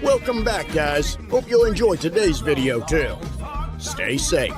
Welcome back, guys. Hope you'll enjoy today's video too. Stay safe.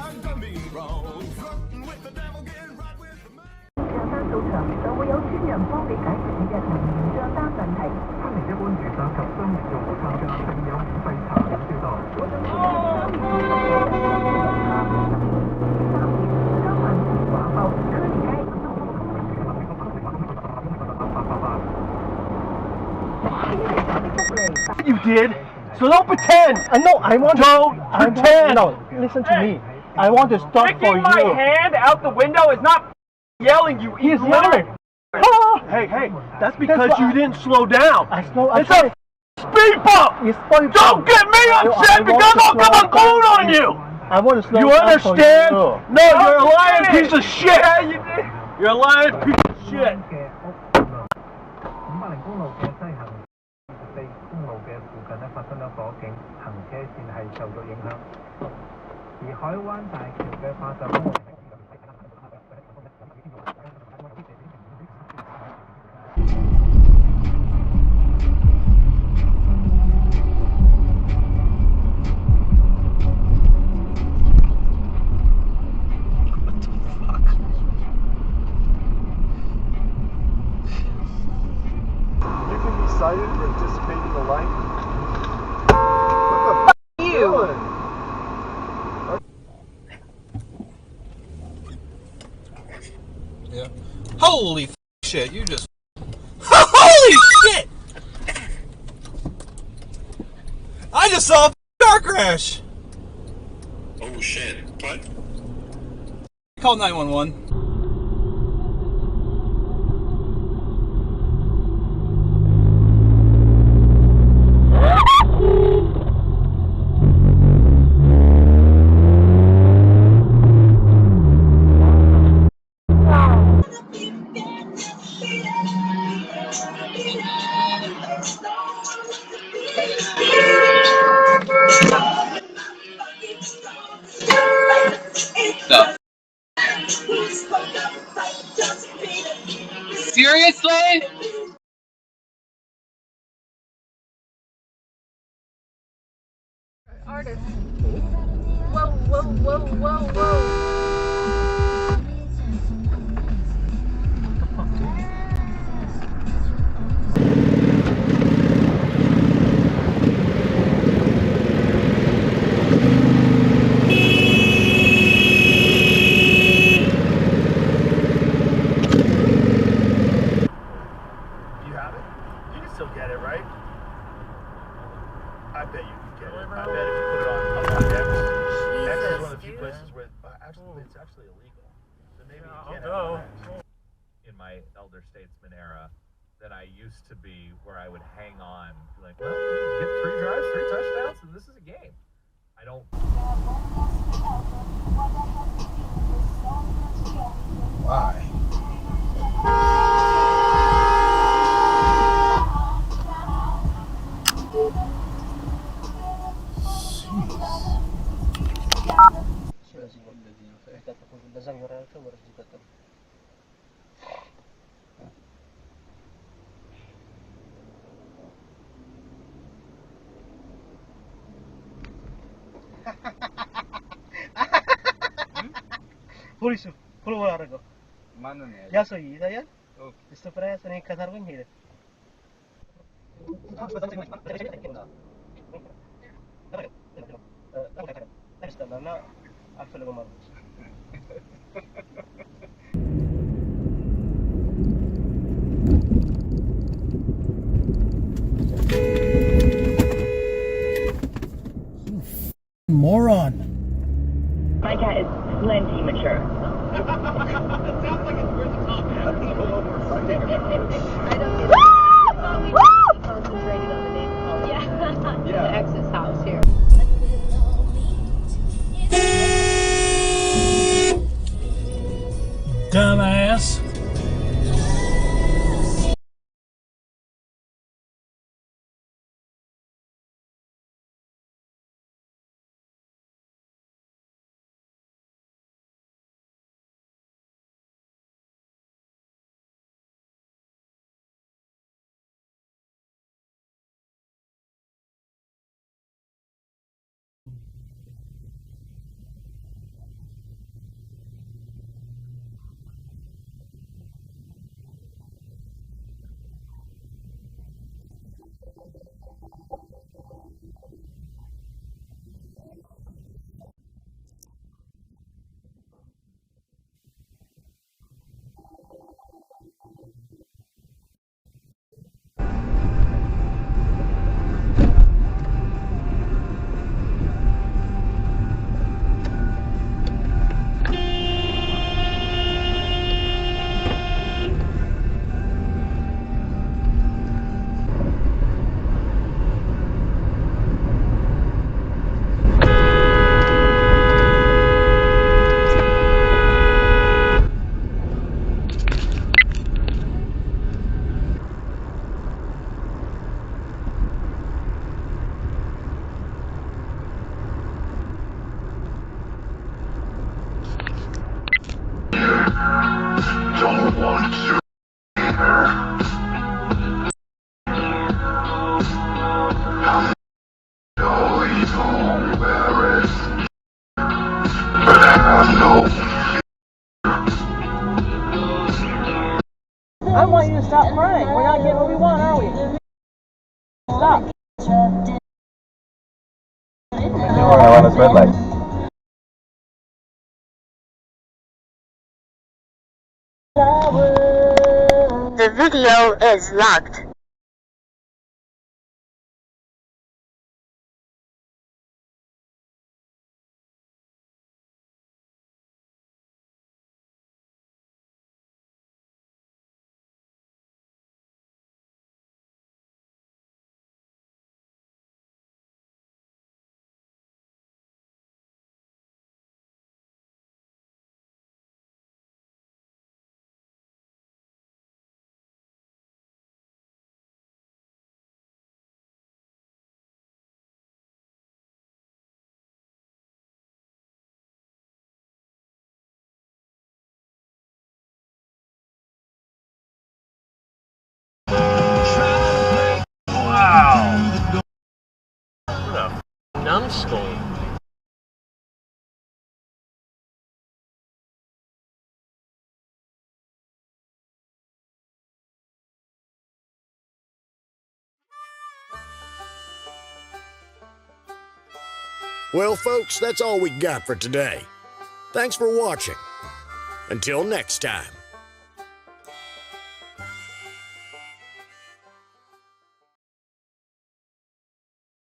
You did, so don't pretend. No, I want. Don't pretend. No, listen to me. I want to stop Sticking for my you. hand out the window is not yelling. You He's idiot. yelling. Hey, that's because you didn't slow down. It's a speed bump. Don't get me upset because I'll come unglued on you. I want to slow You down understand? for you. No, you're a lying piece of shit. Yeah, you did. You're a lying piece of shit. You can be cited for anticipating the light. What the f*** you doing? Yeah. Holy f shit, you just... Holy shit! I just saw a car crash! Oh shit, what? Call 911. Seriously? Artist. Whoa, whoa, whoa, whoa, whoa. You have it? You can still get it, right? I bet you can get it. I bet if you put it on X is one of the few places where actually it's actually illegal. So maybe you can't have it. In my elder statesman era than I used to be, where I would hang on, like, well, you get 3 drives, 3 touchdowns, and this is a game. I don't. Why? Por isso, colaborar agora. Manda nele. Já sou daí? Ok. Estou para essa nem casar com ele. Moron. My cat is plenty mature. That sounds like it's worth a comment. I don't know what we're fighting about. I don't know. We just concentrated on the name call. Yeah. Yeah. The ex's house here. Dumbass. this red light. The video is locked. Wow. What a numbskull. Well, folks, that's all we got for today. Thanks for watching. Until next time.